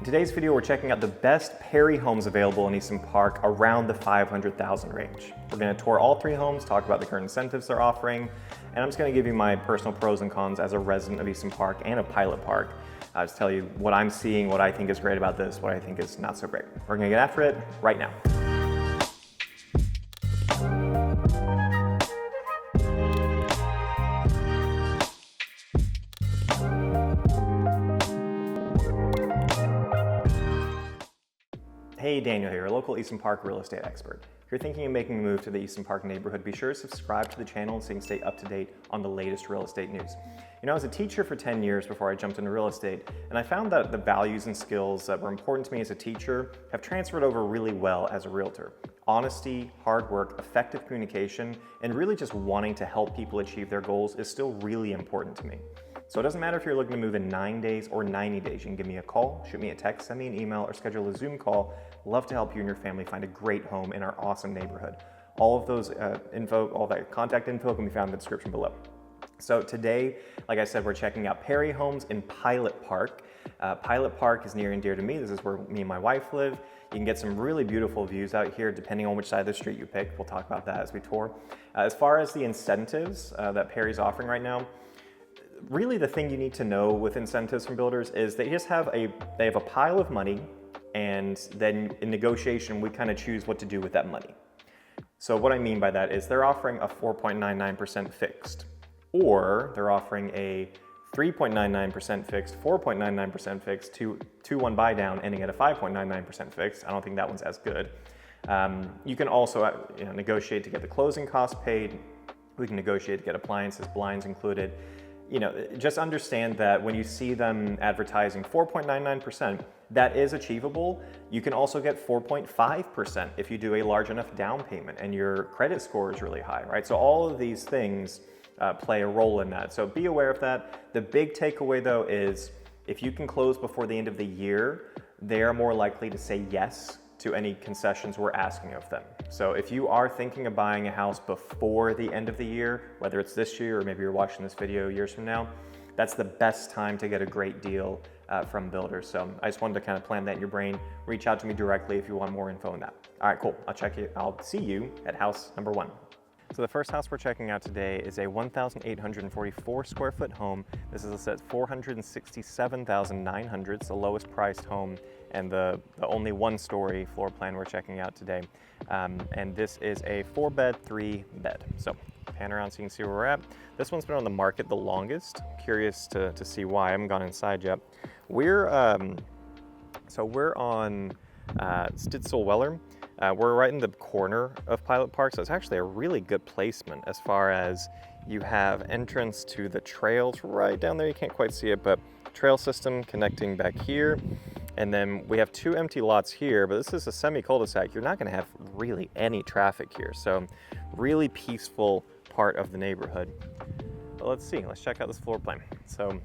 In today's video, we're checking out the best Perry homes available in Easton Park around the $500,000 range. We're going to tour all three homes, talk about the current incentives they're offering, and I'm just going to give you my personal pros and cons as a resident of Easton Park and of Pilot Park. I'll just tell you what I'm seeing, what I think is great about this, what I think is not so great. We're going to get after it right now. Hey, Daniel here, a local Easton Park real estate expert. If you're thinking of making a move to the Easton Park neighborhood, be sure to subscribe to the channel so you can stay up to date on the latest real estate news. You know, I was a teacher for 10 years before I jumped into real estate, and I found that the values and skills that were important to me as a teacher have transferred over really well as a realtor. Honesty, hard work, effective communication, and really just wanting to help people achieve their goals is still really important to me. So it doesn't matter if you're looking to move in 9 days or 90 days. You can give me a call, shoot me a text, send me an email, or schedule a Zoom call. Love to help you and your family find a great home in our awesome neighborhood. All of those all that contact info can be found in the description below. So today, like I said, we're checking out Perry Homes in Pilot Park. Pilot Park is near and dear to me. This is where me and my wife live. You can get some really beautiful views out here depending on which side of the street you pick. We'll talk about that as we tour. As far as the incentives that Perry's offering right now, really the thing you need to know with incentives from builders is they have a pile of money, and then in negotiation we kind of choose what to do with that money. So what I mean by that is they're offering a 4.99% fixed, or they're offering a 3.99% fixed, 4.99% fixed, 2-1 buy down ending at a 5.99% fixed. I don't think that one's as good. You can also negotiate to get the closing costs paid. We can negotiate to get appliances, blinds included. You know, just understand that when you see them advertising 4.99%, that is achievable. You can also get 4.5% if you do a large enough down payment and your credit score is really high, right? So all of these things play a role in that. So be aware of that. The big takeaway though is if you can close before the end of the year, they are more likely to say yes to any concessions we're asking of them. So if you are thinking of buying a house before the end of the year, whether it's this year or maybe you're watching this video years from now, that's the best time to get a great deal from builders. So I just wanted to kind of plant that in your brain. Reach out to me directly if you want more info on that. All right, cool. I'll see you at house number 1. So the first house we're checking out today is a 1,844 square foot home. This is listed at $467,900. It's the lowest priced home and the only one-story floor plan we're checking out today. And this is a 4-bed, 3-bed. So pan around so you can see where we're at. This one's been on the market the longest. Curious to see why. I haven't gone inside yet. We're on Stitzel-Weller. We're right in the corner of Pilot Park, so it's actually a really good placement as far as you have entrance to the trails right down there. You can't quite see it, but trail system connecting back here. And then we have 2 empty lots here, but this is a semi-cul-de-sac. You're not gonna have really any traffic here. So really peaceful part of the neighborhood. But let's see, let's check out this floor plan. So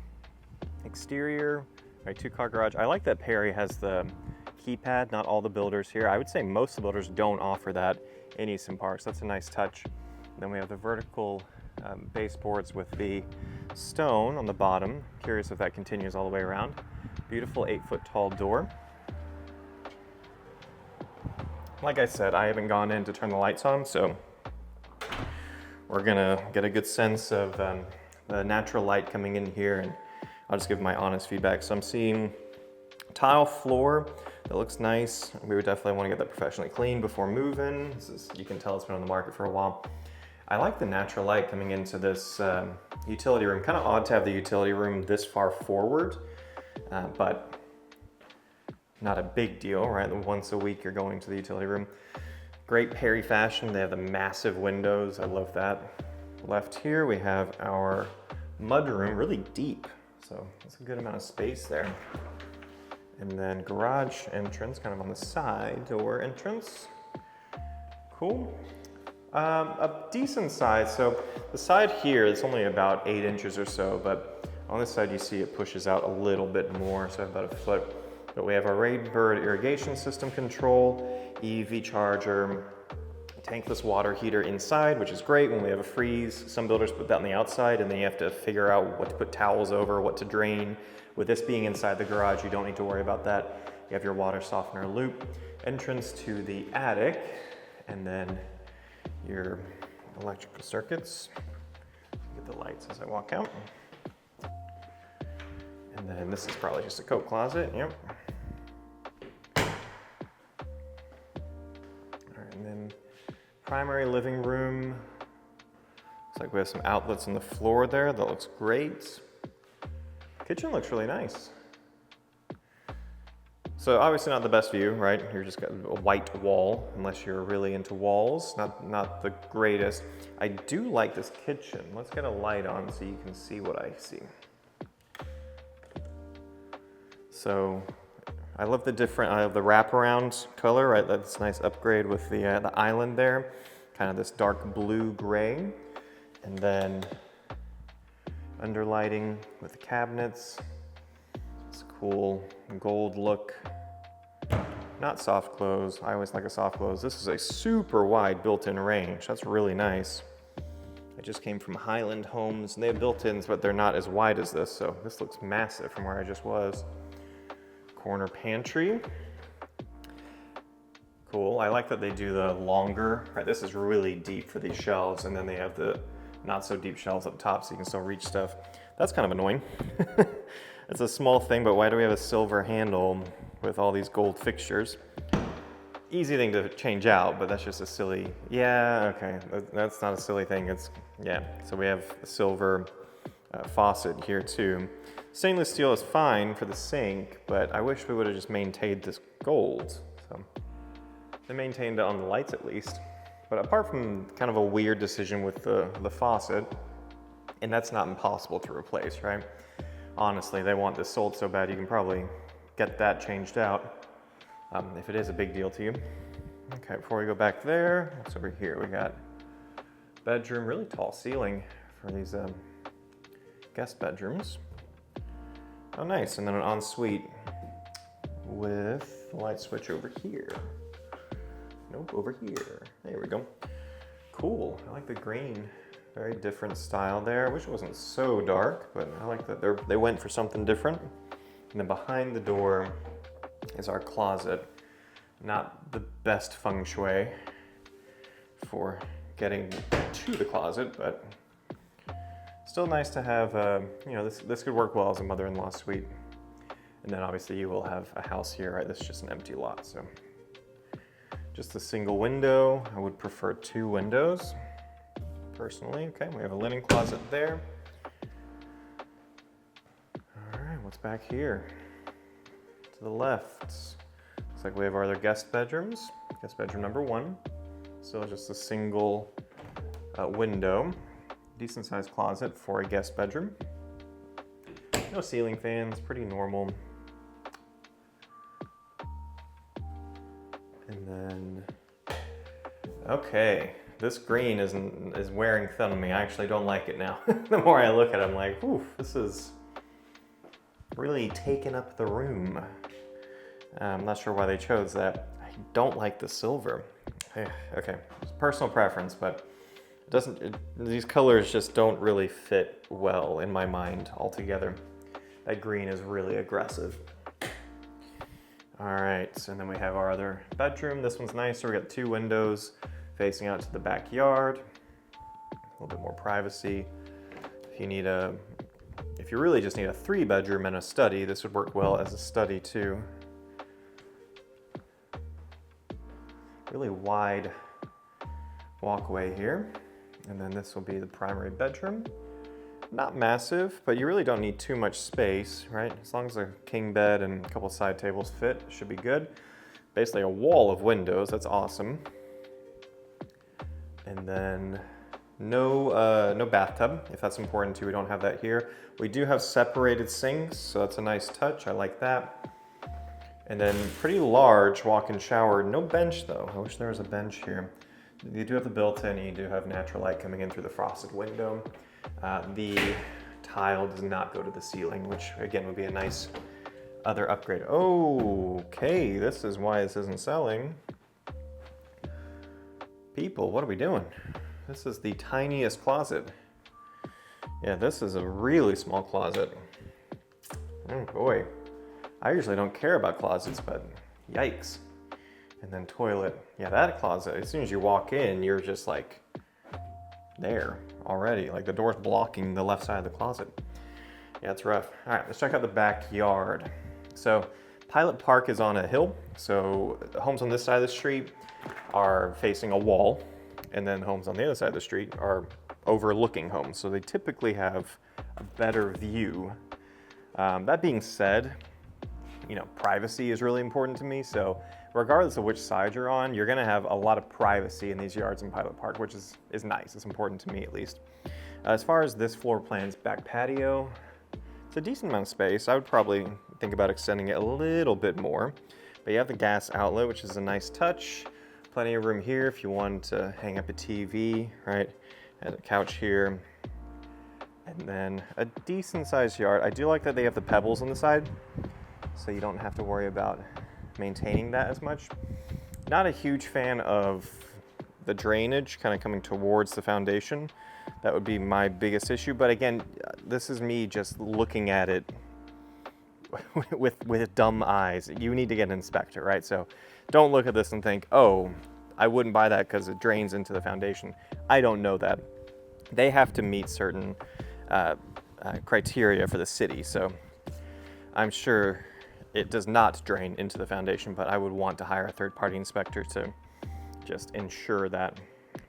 exterior, right, 2-car garage. I like that Perry has the keypad. Not all the builders here. I would say most of the builders don't offer that in Easton Park, so that's a nice touch. Then we have the vertical baseboards with the stone on the bottom. Curious if that continues all the way around. Beautiful 8-foot tall door. Like I said, I haven't gone in to turn the lights on, so we're gonna get a good sense of the natural light coming in here, and I'll just give my honest feedback. So I'm seeing tile floor. That looks nice. We would definitely want to get that professionally cleaned before moving. You can tell it's been on the market for a while. I like the natural light coming into this utility room. Kind of odd to have the utility room this far forward, but not a big deal, right? Once a week you're going to the utility room. Great Perry fashion. They have the massive windows. I love that. Left here we have our mud room, really deep. So that's a good amount of space there. And then garage entrance, kind of on the side door entrance. Cool. A decent size. So the side here is only about 8 inches or so, but on this side you see it pushes out a little bit more, so about 1 foot. But we have our Rainbird irrigation system control, EV charger, tankless water heater inside, which is great when we have a freeze. Some builders put that on the outside and then you have to figure out what to put towels over, what to drain, With this being inside the garage, you don't need to worry about that. You have your water softener loop, entrance to the attic, and then your electrical circuits. Get the lights as I walk out. And then this is probably just a coat closet, yep. All right, and then primary living room. Looks like we have some outlets on the floor there. That looks great. Kitchen looks really nice. So obviously not the best view, right? You're just got a white wall, unless you're really into walls. Not the greatest. I do like this kitchen. Let's get a light on so you can see what I see. So I love the different, I love the wraparound color, right? That's a nice upgrade with the island there. Kind of this dark blue gray. And then underlighting with the cabinets. It's a cool gold look. Not soft close. I always like a soft close. This is a super wide built-in range. That's really nice. I just came from Highland Homes and they have built-ins, but they're not as wide as this. So this looks massive from where I just was. Corner pantry. Cool. I like that they do the longer, right? This is really deep for these shelves, and then they have the not so deep shelves up top so you can still reach stuff. That's kind of annoying. It's a small thing, but why do we have a silver handle with all these gold fixtures? Easy thing to change out, but that's just a silly, yeah, okay. That's not a silly thing, it's, yeah. So we have a silver faucet here too. Stainless steel is fine for the sink, but I wish we would have just maintained this gold. So they maintained it on the lights at least. But apart from kind of a weird decision with the faucet, and that's not impossible to replace, right? Honestly, they want this sold so bad you can probably get that changed out if it is a big deal to you. Okay, before we go back there, what's over here? We got bedroom, really tall ceiling for these guest bedrooms. Oh, nice, and then an ensuite with the light switch over here. Nope, over here. There we go. Cool, I like the green. Very different style there. I wish it wasn't so dark, but I like that they went for something different. And then behind the door is our closet. Not the best feng shui for getting to the closet, but still nice to have, you know, this could work well as a mother-in-law suite. And then obviously you will have a house here, right? This is just an empty lot, so. Just a single window. I would prefer 2 windows, personally. Okay, we have a linen closet there. All right, what's back here? To the left. Looks like we have our other guest bedrooms. Guest bedroom number 1. Still just a single window. Decent sized closet for a guest bedroom. No ceiling fans, pretty normal. And then, okay, this green is wearing thin on me. I actually don't like it now. The more I look at it, I'm like, oof, this is really taking up the room. I'm not sure why they chose that. I don't like the silver. Okay, it's personal preference, but these colors just don't really fit well in my mind altogether. That green is really aggressive. All right, so then we have our other bedroom. This one's nicer. We got 2 windows facing out to the backyard. A little bit more privacy. If you really just need a 3-bedroom and a study, this would work well as a study too. Really wide walkway here. And then this will be the primary bedroom. Not massive, but you really don't need too much space, right? As long as a king bed and a couple side tables fit, it should be good. Basically a wall of windows, that's awesome. And then no bathtub, if that's important too. We don't have that here. We do have separated sinks, so that's a nice touch. I like that. And then pretty large walk-in shower. No bench though. I wish there was a bench here. You do have the built-in, you do have natural light coming in through the frosted window. The tile does not go to the ceiling, which again would be a nice other upgrade. Okay, this is why this isn't selling. People, what are we doing? This is the tiniest closet. Yeah, this is a really small closet. Oh boy. I usually don't care about closets, but yikes. And then toilet. Yeah, that closet, as soon as you walk in, you're just like there already. Like the door's blocking the left side of the closet. Yeah, it's rough. All right, let's check out the backyard. So Pilot Park is on a hill. So the homes on this side of the street are facing a wall, and then homes on the other side of the street are overlooking homes. So they typically have a better view. That being said, you know, privacy is really important to me. So regardless of which side you're on, you're gonna have a lot of privacy in these yards in Pilot Park, which is nice. It's important to me at least. As far as this floor plan's back patio, it's a decent amount of space. I would probably think about extending it a little bit more. But you have the gas outlet, which is a nice touch. Plenty of room here if you want to hang up a TV, right? And a couch here. And then a decent sized yard. I do like that they have the pebbles on the side, so you don't have to worry about maintaining that as much. Not a huge fan of the drainage kind of coming towards the foundation. That would be my biggest issue. But again, this is me just looking at it with dumb eyes. You need to get an inspector, right? So don't look at this and think, oh, I wouldn't buy that because it drains into the foundation. I don't know that. They have to meet certain criteria for the city. So I'm sure it does not drain into the foundation, but I would want to hire a third-party inspector to just ensure that.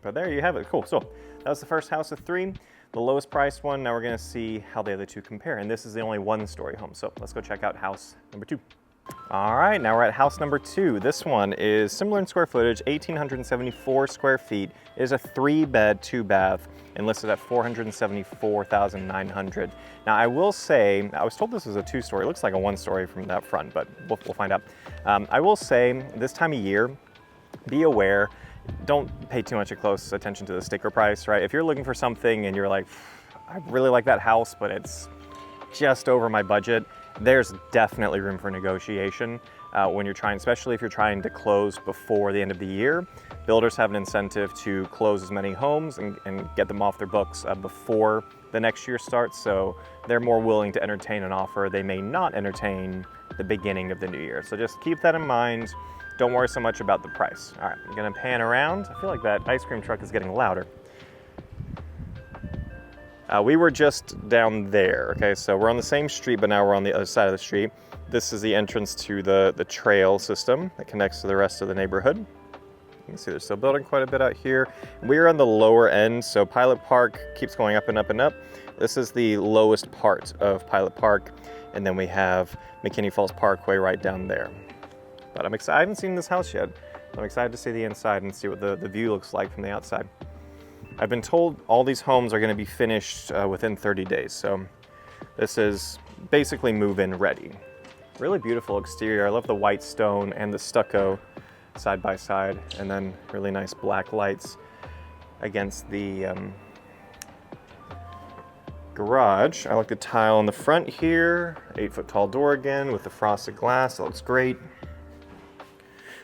But there you have it. Cool. So that was the first house of 3, the lowest priced one. Now we're going to see how the other 2 compare. And this is the only 1-story home. So let's go check out house number 2. All right, now we're at house number 2. This one is similar in square footage, 1,874 square feet. It is a 3-bed, 2-bath, and listed at $474,900. Now I will say, I was told this was a 2-story. It looks like a 1-story from that front, but we'll find out. I will say, this time of year, be aware, don't pay too much close attention to the sticker price, right? If you're looking for something and you're like, I really like that house, but it's just over my budget, there's definitely room for negotiation when you're trying, especially if you're trying to close before the end of the year. Builders have an incentive to close as many homes and get them off their books before the next year starts, so they're more willing to entertain an offer they may not entertain the beginning of the new year. So just keep that in mind. Don't worry so much about the price. All right, I'm gonna pan around. I feel like that ice cream truck is getting louder. We were just down there, okay? So we're on the same street, but now we're on the other side of the street. This is the entrance to the trail system that connects to the rest of the neighborhood. You can see they're still building quite a bit out here. We're on the lower end, so Pilot Park keeps going up and up and up. This is the lowest part of Pilot Park, and then we have McKinney Falls Parkway right down there. But I'm excited. I haven't seen this house yet. I'm excited to see the inside and see what the view looks like from the outside. I've been told all these homes are going to be finished within 30 days, so this is basically move-in ready. Really beautiful exterior. I love the white stone and the stucco side by side, and then really nice black lights against the garage. I like the tile on the front here, 8-foot tall door again with the frosted glass. That looks great.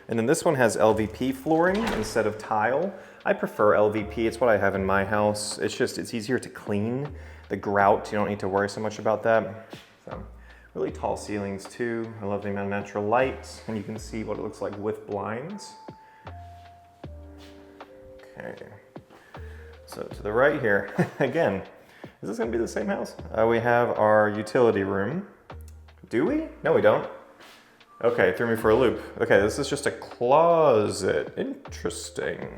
And then this one has LVP flooring instead of tile. I prefer LVP, it's what I have in my house. It's easier to clean. The grout, you don't need to worry so much about that. So, really tall ceilings too. I love the amount of natural light, and you can see what it looks like with blinds. Okay, so to the right here, again, is this gonna be the same house? We have our utility room. Do we? No, we don't. Okay, threw me for a loop. Okay, this is just a closet. Interesting.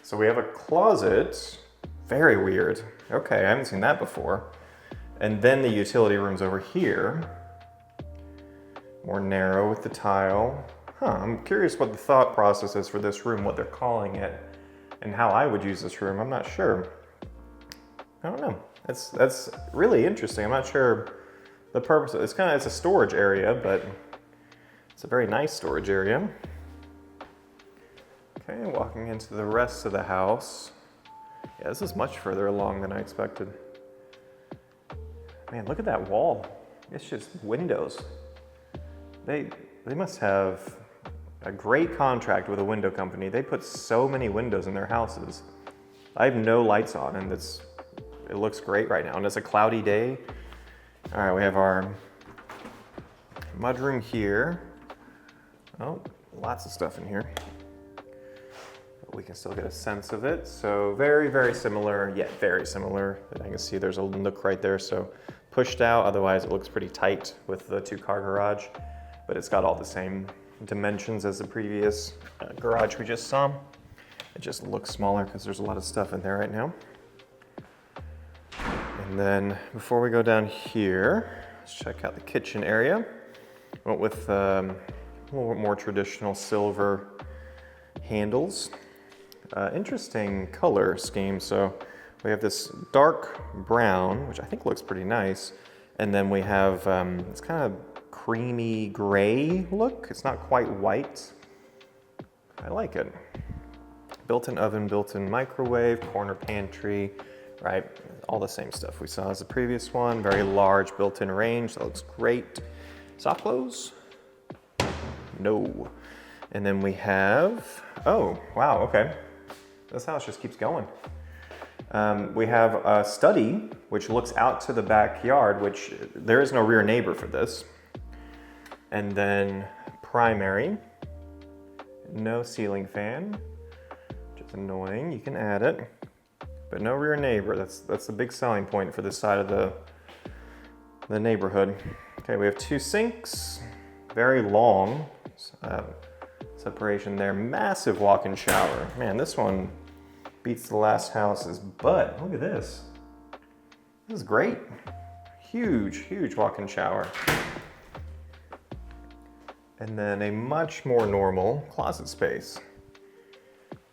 So we have a closet. Very weird. Okay, I haven't seen that before. And then the utility room's over here. More narrow with the tile. I'm curious what the thought process is for this room, what they're calling it, and how I would use this room. I'm not sure. I don't know. That's really interesting. I'm not sure the purpose. It's a storage area, but it's a very nice storage area. Okay, walking into the rest of the house. Yeah, this is much further along than I expected. Man, look at that wall. It's just windows. They must have a great contract with a window company. They put so many windows in their houses. I have no lights on, and it looks great right now. And it's a cloudy day. All right, we have our Mudroom here. Oh, lots of stuff in here. But we can still get a sense of it. So very, very similar, yet very similar. I can see there's a nook right there, so pushed out. Otherwise, it looks pretty tight with the 2-car garage. But it's got all the same dimensions as the previous garage we just saw. It just looks smaller because there's a lot of stuff in there right now. And then before we go down here, let's check out the kitchen area. Went with a little bit more traditional silver handles. Interesting color scheme. So we have this dark brown, which I think looks pretty nice. And then we have, it's kind of creamy gray look. It's not quite white. I like it. Built-in oven, built-in microwave, corner pantry, right? All the same stuff we saw as the previous one. Very large built-in range, that looks great. Soft close? No. And then we have, oh, wow, okay. This house just keeps going. We have a study, which looks out to the backyard, which there is no rear neighbor for this. And then primary, no ceiling fan, which is annoying. You can add it, but no rear neighbor. That's the big selling point for this side of the neighborhood. Okay, we have 2 sinks, very long separation there. Massive walk-in shower. Man, this one beats the last house's butt. Look at this. This is great. Huge, huge walk-in shower. And then a much more normal closet space.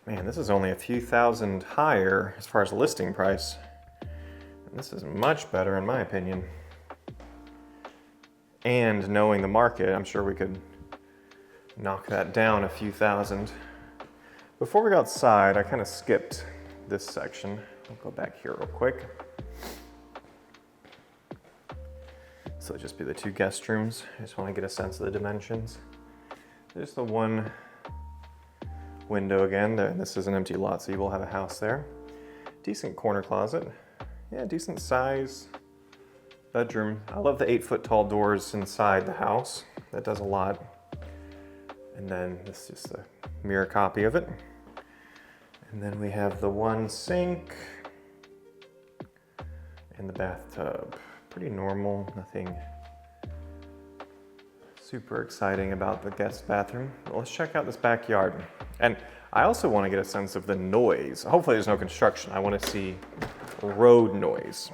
Man, this is only a few thousand higher as far as listing price. And this is much better in my opinion. And knowing the market, I'm sure we could knock that down a few thousand. Before we go outside, I kind of skipped this section. I'll go back here real quick. So it'll just be the 2 guest rooms. I just want to get a sense of the dimensions. There's the 1 window again. This is an empty lot, so you will have a house there. Decent corner closet. Yeah, decent size bedroom. I love the 8-foot tall doors inside the house. That does a lot. And then this is just a mirror copy of it. And then we have the 1 sink and the bathtub. Pretty normal, nothing super exciting about the guest bathroom. But let's check out this backyard. And I also want to get a sense of the noise. Hopefully there's no construction. I want to see road noise.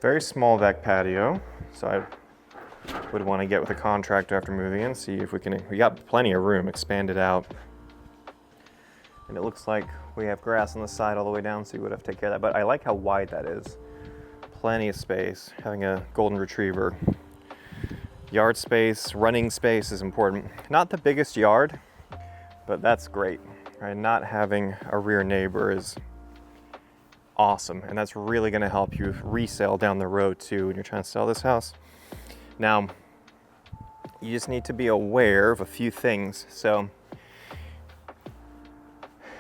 Very small back patio. So I would want to get with a contractor after moving in, see if we got plenty of room, expand it out. And it looks like we have grass on the side all the way down, so you would have to take care of that. But I like how wide that is. Plenty of space, having a golden retriever. Yard space, running space is important. Not the biggest yard, but that's great, right? Not having a rear neighbor is awesome, and that's really gonna help you resell down the road too when you're trying to sell this house. Now, you just need to be aware of a few things. So,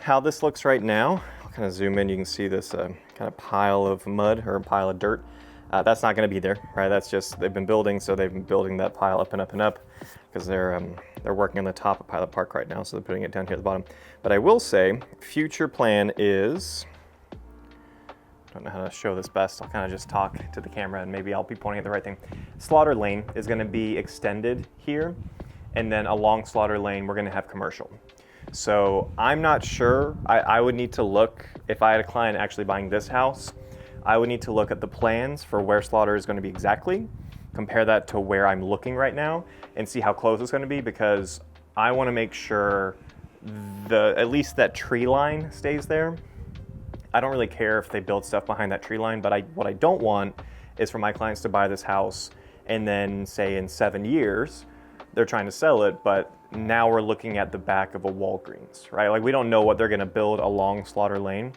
how this looks right now, I'll kind of zoom in, you can see this kind of pile of mud or a pile of dirt. That's not going to be there, right? That's just, they've been building, so they've been building that pile up and up and up because they're working on the top of Pilot Park right now, so they're putting it down here at the bottom. But I will say, future plan is, I don't know how to show this best, I'll kind of just talk to the camera and maybe I'll be pointing at the right thing. Slaughter lane is going to be extended here, and then along Slaughter lane we're going to have commercial. So I'm not sure, I would need to look, if I had a client actually buying this house, I would need to look at the plans for where Slaughter is going to be exactly, compare that to where I'm looking right now, and see how close it's going to be, because I want to make sure at least that tree line stays there. I don't really care if they build stuff behind that tree line, but what I don't want is for my clients to buy this house and then say in 7 years, they're trying to sell it, but now we're looking at the back of a Walgreens, right? Like we don't know what they're gonna build along Slaughter Lane.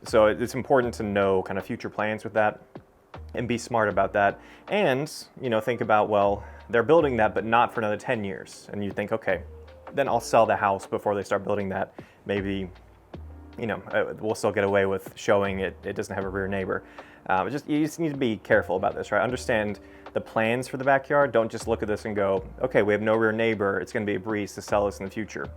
So it's important to know kind of future plans with that and be smart about that. And, think about, well, they're building that, but not for another 10 years. And you think, okay, then I'll sell the house before they start building that. Maybe, we'll still get away with showing it doesn't have a rear neighbor. You just need to be careful about this, right? Understand the plans for the backyard, don't just look at this and go, okay, we have no rear neighbor, it's gonna be a breeze to sell this in the future.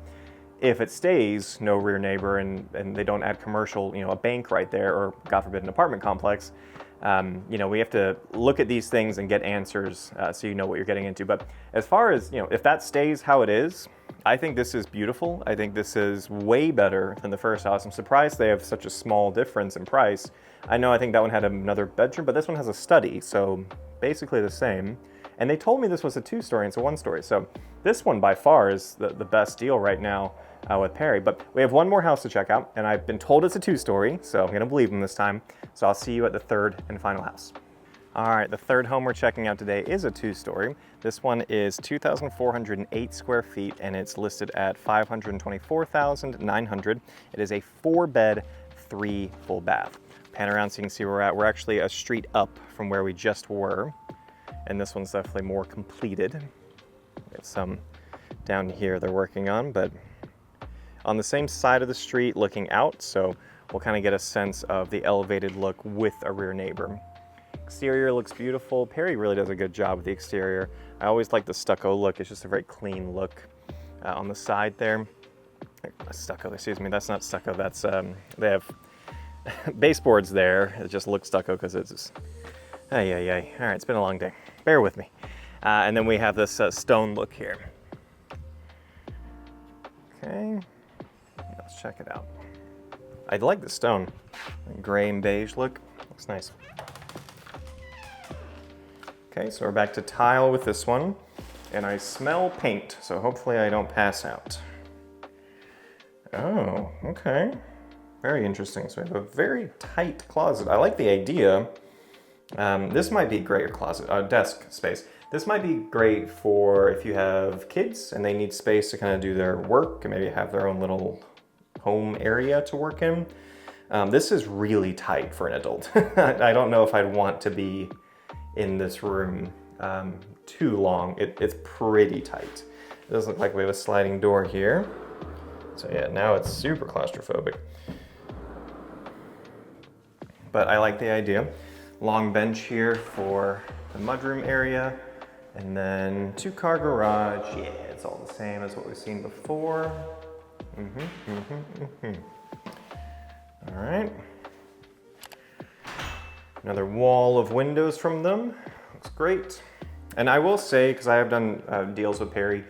If it stays no rear neighbor and they don't add commercial, a bank right there, or God forbid an apartment complex, we have to look at these things and get answers so you know what you're getting into. But as far as, if that stays how it is, I think this is beautiful. I think this is way better than the first house. I'm surprised they have such a small difference in price. I think that one had another bedroom, but this one has a study, so basically the same. And they told me this was a 2-story and it's a 1-story. So this one by far is the best deal right now with Perry. But we have one more house to check out, and I've been told it's a 2-story, so I'm gonna believe them this time. So I'll see you at the third and final house. All right, the third home we're checking out today is a 2-story. This one is 2,408 square feet, and it's listed at $524,900. It is a 4-bed, 3 full bath. Pan around so you can see where we're at. We're actually a street up from where we just were, and this one's definitely more completed. We have some down here they're working on, but on the same side of the street looking out, so we'll kind of get a sense of the elevated look with a rear neighbor. Exterior looks beautiful. Perry really does a good job with the exterior. I always like the stucco look. It's just a very clean look on the side there. Stucco, excuse me, that's not stucco. That's, they have baseboards there. It just looks stucco because it's just, All right, it's been a long day. Bear with me. And then we have this stone look here. Okay, let's check it out. I like the stone. Gray and beige look, looks nice. Okay, so we're back to tile with this one. And I smell paint, so hopefully I don't pass out. Oh, okay. Very interesting. So we have a very tight closet. I like the idea. This might be great, desk space. This might be great for if you have kids and they need space to kind of do their work and maybe have their own little home area to work in. This is really tight for an adult. I don't know if I'd want to be in this room too long. It's pretty tight. It does look like we have a sliding door here. So yeah, now it's super claustrophobic. But I like the idea. Long bench here for the mudroom area. And then 2-car garage. Yeah, it's all the same as what we've seen before. All right. Another wall of windows from them. Looks great. And I will say, because I have done deals with Perry,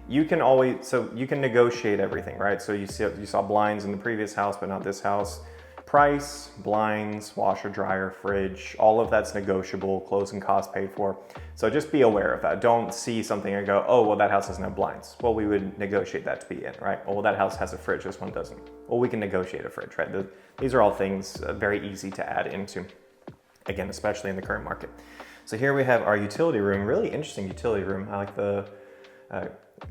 you can negotiate everything, right? So you saw blinds in the previous house, but not this house. Price, blinds, washer, dryer, fridge, all of that's negotiable, closing costs paid for. So just be aware of that. Don't see something and go, oh, well, that house doesn't have blinds. Well, we would negotiate that to be in, right? Oh, well, that house has a fridge, this one doesn't. Well, we can negotiate a fridge, right? These are all things very easy to add into, again, especially in the current market. So here we have our utility room, really interesting utility room. I like the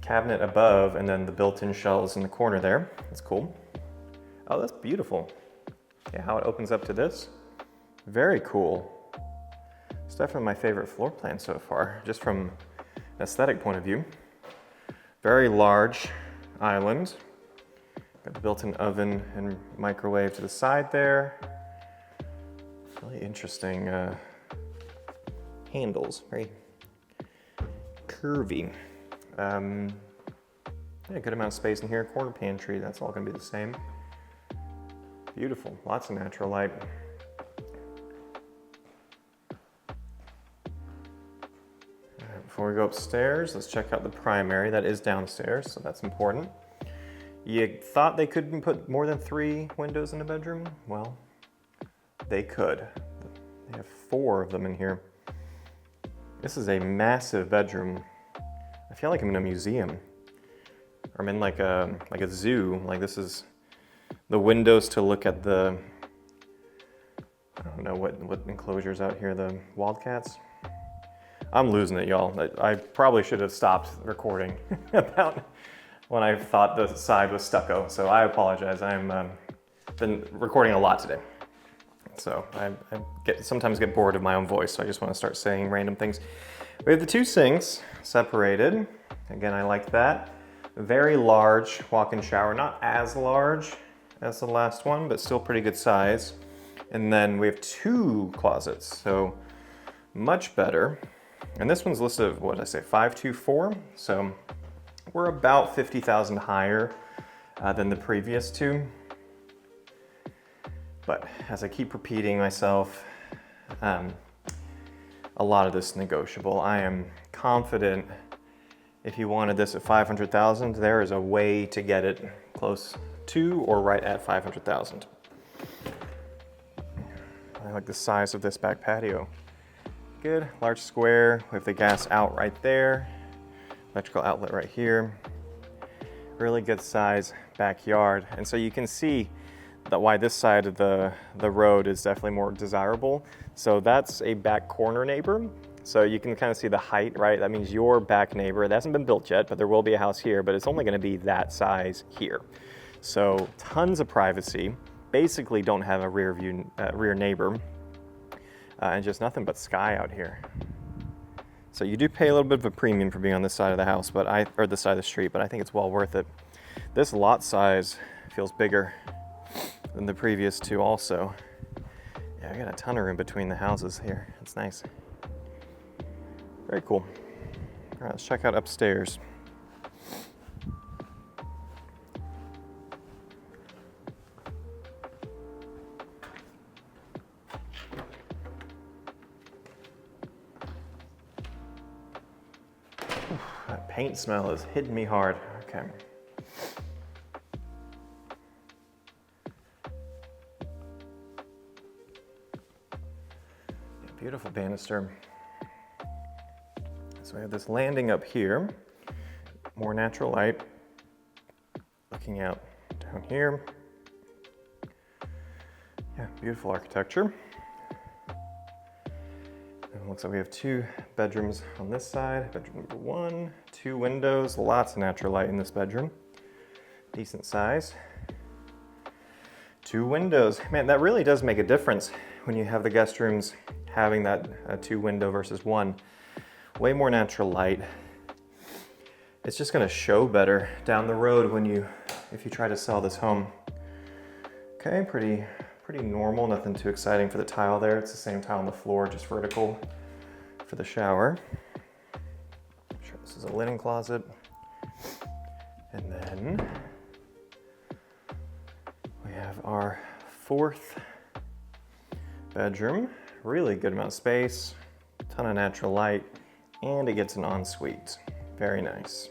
cabinet above and then the built-in shelves in the corner there. That's cool. Oh, that's beautiful. Yeah, how it opens up to this. Very cool. It's definitely my favorite floor plan so far, just from an aesthetic point of view. Very large island. Got the built-in oven and microwave to the side there. Really interesting handles, very curvy. Yeah, good amount of space in here. Corner pantry, that's all gonna be the same. Beautiful, lots of natural light. All right, before we go upstairs, let's check out the primary. That is downstairs, so that's important. You thought they couldn't put more than 3 windows in a bedroom? Well, they could. They have 4 of them in here. This is a massive bedroom. I feel like I'm in a museum. Or I'm in like a zoo. Like this is the windows to look at the, I don't know what enclosures out here, the wildcats. I'm losing it, y'all. I probably should have stopped recording about when I thought the side was stucco. So I apologize. I'm been recording a lot today. So I sometimes get bored of my own voice, so I just want to start saying random things. We have the 2 sinks separated. Again, I like that. Very large walk-in shower, not as large as the last one, but still pretty good size. And then we have 2 closets, so much better. And this one's listed at, what did I say, 524. So we're about 50,000 higher than the previous two. But as I keep repeating myself, a lot of this is negotiable. I am confident if you wanted this at 500,000, there is a way to get it close to or right at 500,000. I like the size of this back patio. Good, large square. We have the gas out right there. Electrical outlet right here. Really good size backyard. And so you can see that why this side of the road is definitely more desirable. So that's a back corner neighbor. So you can kind of see the height, right? That means your back neighbor, it hasn't been built yet, but there will be a house here, but it's only gonna be that size here. So tons of privacy. Basically don't have a rear neighbor, and just nothing but sky out here. So you do pay a little bit of a premium for being on this side of the house, or this side of the street, but I think it's well worth it. This lot size feels bigger than the previous two also. Yeah, I got a ton of room between the houses here. It's nice. Very cool. All right, let's check out upstairs. That paint smell is hitting me hard. Okay. Beautiful banister. So we have this landing up here, more natural light, looking out down here. Yeah, beautiful architecture. And it looks like we have 2 bedrooms on this side. Bedroom number 1, 2 windows, lots of natural light in this bedroom. Decent size. 2 windows. Man, that really does make a difference when you have the guest rooms having that 2 window versus 1. Way more natural light. It's just gonna show better down the road if you try to sell this home. Okay, pretty normal, nothing too exciting for the tile there. It's the same tile on the floor, just vertical for the shower. I'm sure this is a linen closet. And then we have our 4th bedroom. Really good amount of space, ton of natural light, and it gets an ensuite. Very nice.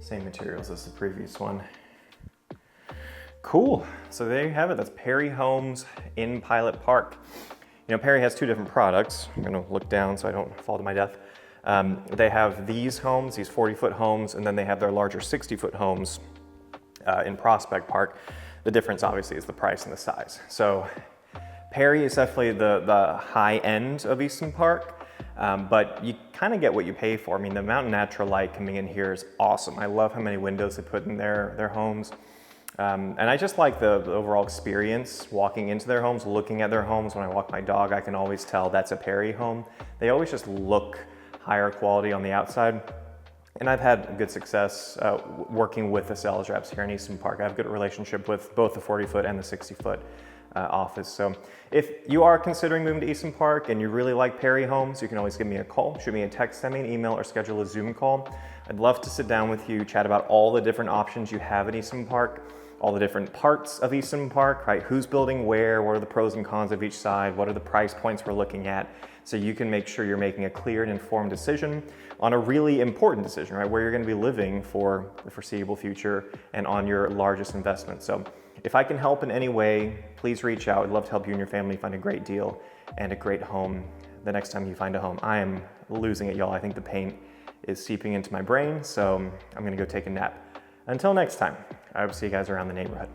Same materials as the previous one. Cool, so there you have it. That's Perry Homes in Pilot Park. You know, Perry has 2 different products. I'm gonna look down so I don't fall to my death. They have these homes, these 40-foot homes, and then they have their larger 60-foot homes in Prospect Park. The difference obviously is the price and the size. So Perry is definitely the high end of Easton Park, but you kind of get what you pay for. I mean, the amount of natural light coming in here is awesome. I love how many windows they put in their homes. And I just like the overall experience walking into their homes, looking at their homes. When I walk my dog, I can always tell that's a Perry home. They always just look higher quality on the outside. And I've had good success working with the sales reps here in Easton Park. I have a good relationship with both the 40-foot and the 60-foot office. So if you are considering moving to Easton Park and you really like Perry Homes, you can always give me a call, shoot me a text, send me an email, or schedule a Zoom call. I'd love to sit down with you, chat about all the different options you have at Easton Park, all the different parts of Easton Park, right? Who's building where, what are the pros and cons of each side, what are the price points we're looking at, so you can make sure you're making a clear and informed decision on a really important decision, right? Where you're gonna be living for the foreseeable future and on your largest investment. So if I can help in any way, please reach out. I'd love to help you and your family find a great deal and a great home the next time you find a home. I am losing it, y'all. I think the paint is seeping into my brain, so I'm gonna go take a nap. Until next time, I hope to see you guys around the neighborhood.